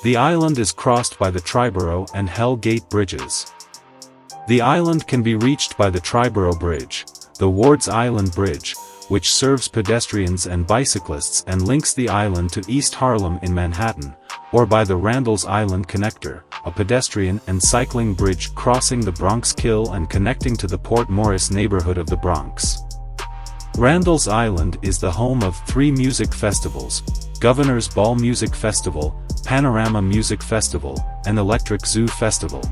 The island is crossed by the Triborough and Hell Gate bridges. The island can be reached by the Triborough Bridge, the Wards Island Bridge, which serves pedestrians and bicyclists and links the island to East Harlem in Manhattan, or by the Randals Island Connector, a pedestrian and cycling bridge crossing the Bronx Kill and connecting to the Port Morris neighborhood of the Bronx. Randals Island is the home of 3 music festivals: Governor's Ball Music Festival, Panorama Music Festival, and Electric Zoo Festival.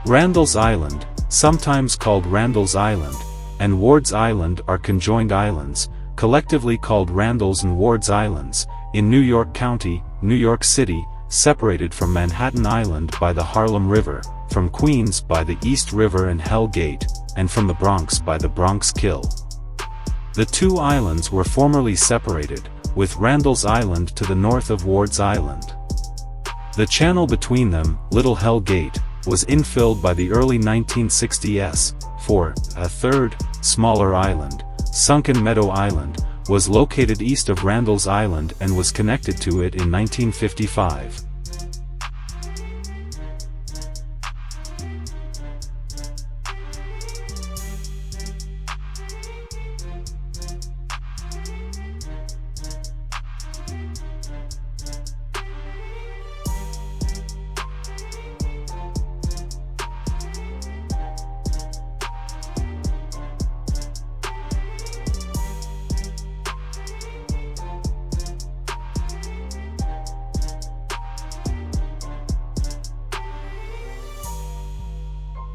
Randals Island, sometimes called Randals Island, and Wards Island are conjoined islands, collectively called Randals and Wards Islands, in New York County, New York City, separated from Manhattan Island by the Harlem River, from Queens by the East River and Hell Gate, and from the Bronx by the Bronx Kill. The 2 islands were formerly separated, with Randals Island to the north of Wards Island. The channel between them, Little Hell Gate, was infilled by the early 1960s, for a third, smaller island, Sunken Meadow Island, was located east of Randals Island and was connected to it in 1955.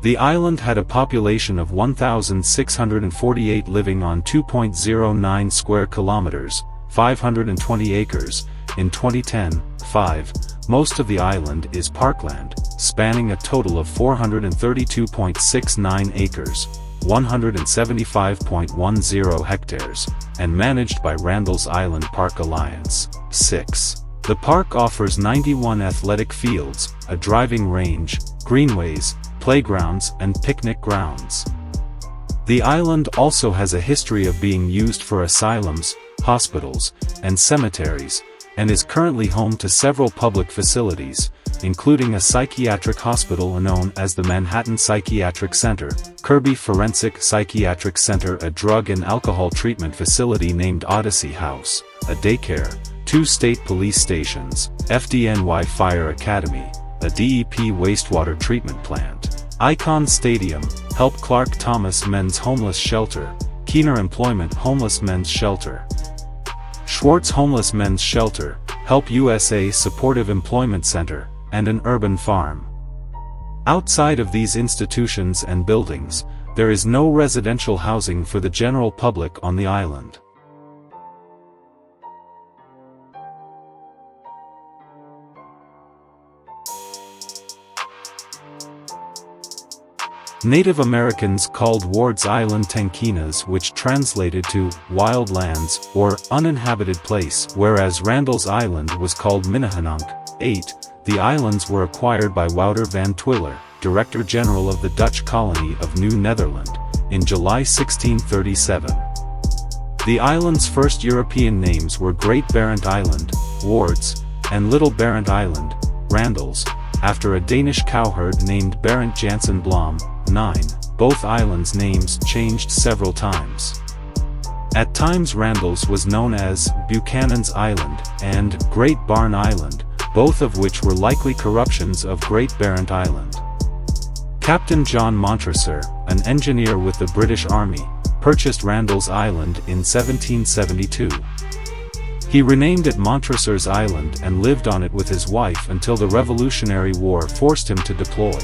The island had a population of 1,648 living on 2.09 square kilometers, 520 acres, in 2010-5. Most of the island is parkland, spanning a total of 432.69 acres, 175.10 hectares, and managed by Randals Island Park Alliance. 6. The park offers 91 athletic fields, a driving range, greenways, playgrounds, and picnic grounds. The island also has a history of being used for asylums, hospitals, and cemeteries, and is currently home to several public facilities, including a psychiatric hospital known as the Manhattan Psychiatric Center, Kirby Forensic Psychiatric Center, a drug and alcohol treatment facility named Odyssey House, a daycare, 2 state police stations, FDNY Fire Academy, a DEP wastewater treatment plant, Icon Stadium, Help Clark Thomas Men's Homeless Shelter, Keener Employment Homeless Men's Shelter, Schwartz Homeless Men's Shelter, Help USA Supportive Employment Center, and an urban farm. Outside of these institutions and buildings, there is no residential housing for the general public on the island. Native Americans called Wards Island Tanquinas, which translated to wild lands or uninhabited place, whereas Randals Island was called Minnehanunk. 8. The islands were acquired by Wouter van Twiller, Director General of the Dutch colony of New Netherland, in July 1637. The island's first European names were Great Barent Island, Wards, and Little Barent Island, Randals, after a Danish cowherd named Barent Jansen Blom. 9. Both islands' names changed several times. At times Randals was known as Buchanan's Island and Great Barn Island, both of which were likely corruptions of Great Barent Island. Captain John Montresor, an engineer with the British Army, purchased Randals Island in 1772. He renamed it Montresor's Island and lived on it with his wife until the Revolutionary War forced him to deploy.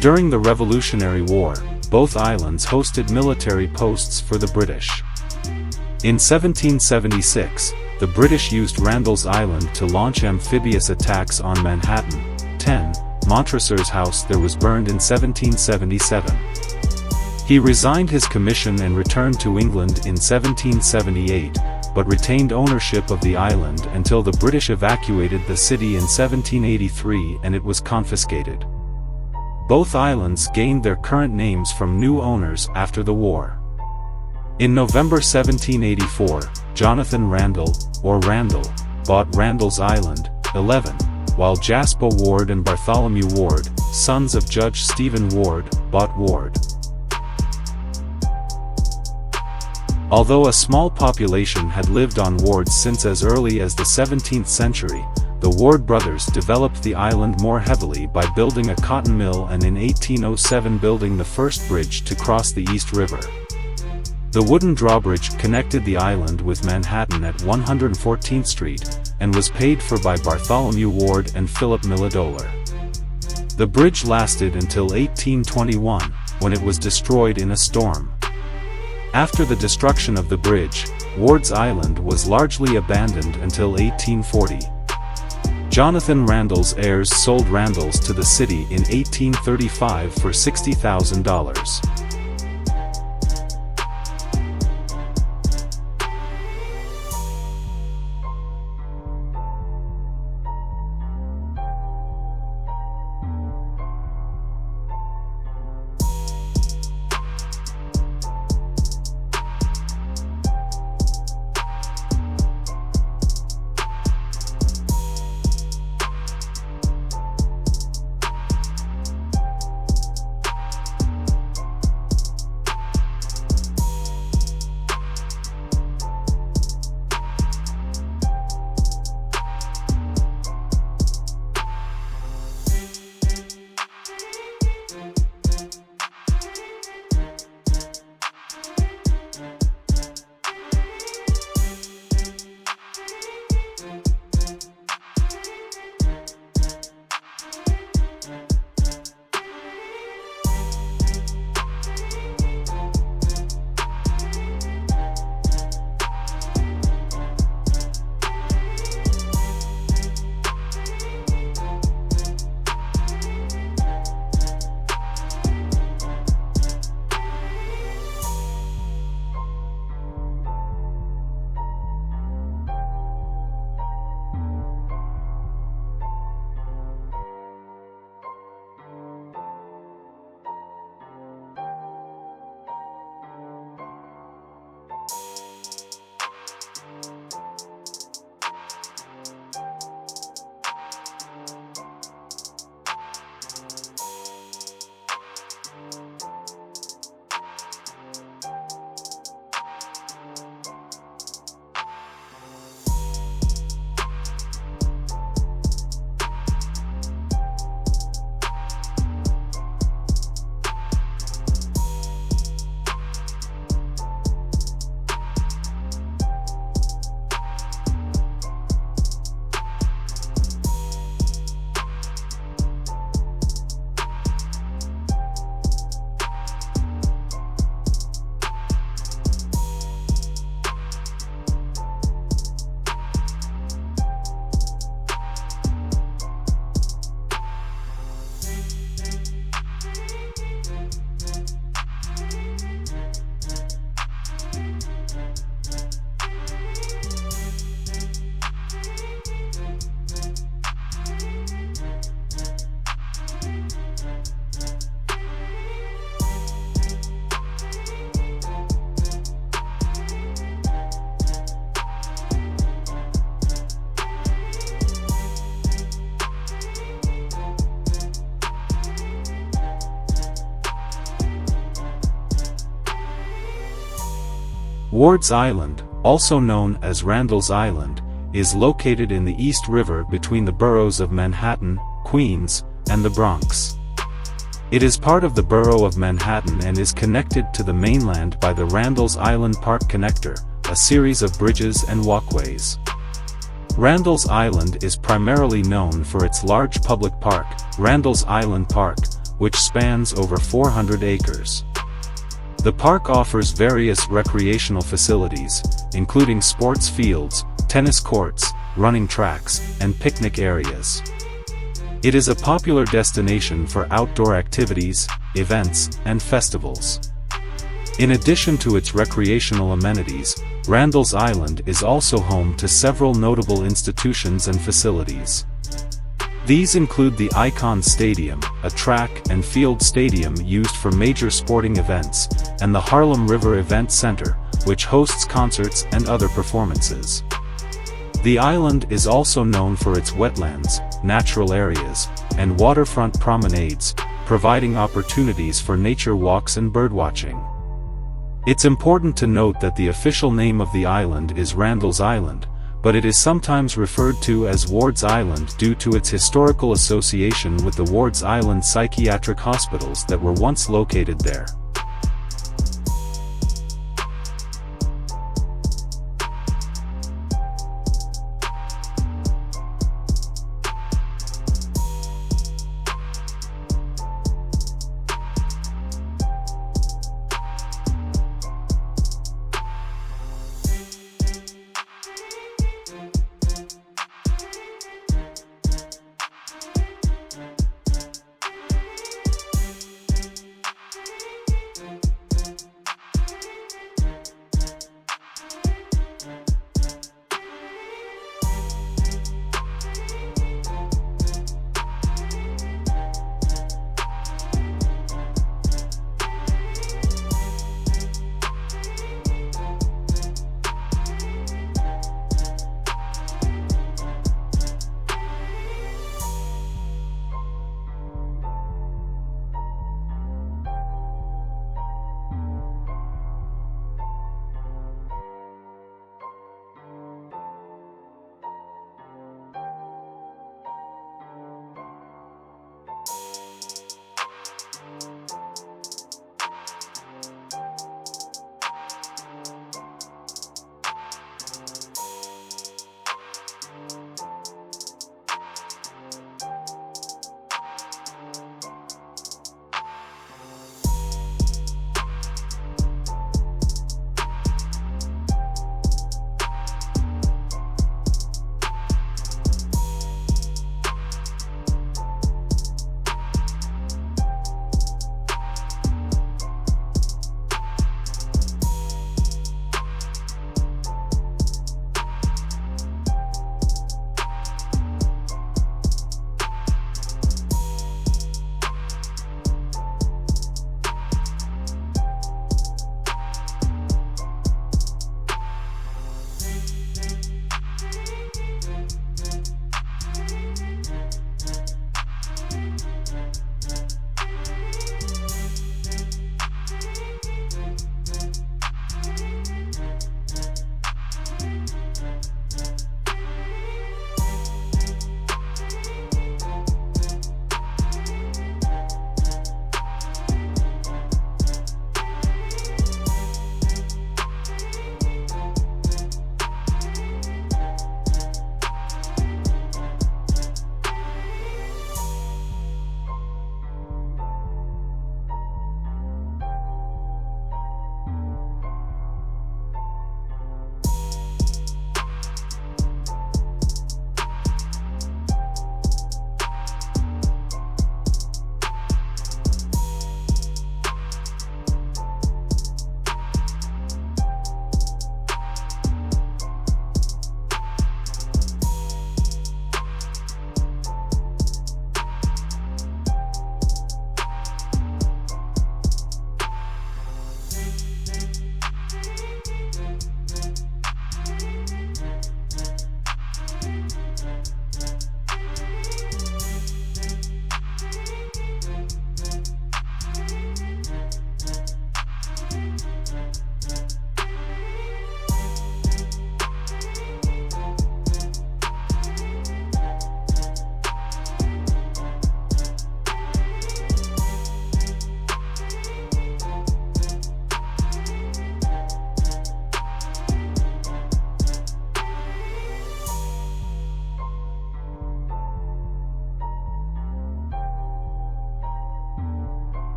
During the Revolutionary War, both islands hosted military posts for the British. In 1776, the British used Randals Island to launch amphibious attacks on Manhattan. 10. Montresor's house there was burned in 1777. He resigned his commission and returned to England in 1778, but retained ownership of the island until the British evacuated the city in 1783 and it was confiscated. Both islands gained their current names from new owners after the war. In November 1784, Jonathan Randall, or Randall, bought Randals Island, 11, while Jasper Ward and Bartholomew Ward, sons of Judge Stephen Ward, bought Ward. Although a small population had lived on Wards since as early as the 17th century, the Ward brothers developed the island more heavily by building a cotton mill and in 1807 building the first bridge to cross the East River. The wooden drawbridge connected the island with Manhattan at 114th Street, and was paid for by Bartholomew Ward and Philip Millidoler. The bridge lasted until 1821, when it was destroyed in a storm. After the destruction of the bridge, Ward's Island was largely abandoned until 1840. Jonathan Randall's heirs sold Randals to the city in 1835 for $60,000. Ward's Island, also known as Randals Island, is located in the East River between the boroughs of Manhattan, Queens, and the Bronx. It is part of the borough of Manhattan and is connected to the mainland by the Randals Island Park Connector, a series of bridges and walkways. Randals Island is primarily known for its large public park, Randals Island Park, which spans over 400 acres. The park offers various recreational facilities, including sports fields, tennis courts, running tracks, and picnic areas. It is a popular destination for outdoor activities, events, and festivals. In addition to its recreational amenities, Randals Island is also home to several notable institutions and facilities. These include the Icon Stadium, a track and field stadium used for major sporting events, and the Harlem River Event Center, which hosts concerts and other performances. The island is also known for its wetlands, natural areas, and waterfront promenades, providing opportunities for nature walks and birdwatching. It's important to note that the official name of the island is Randals Island, but it is sometimes referred to as Ward's Island due to its historical association with the Ward's Island psychiatric hospitals that were once located there.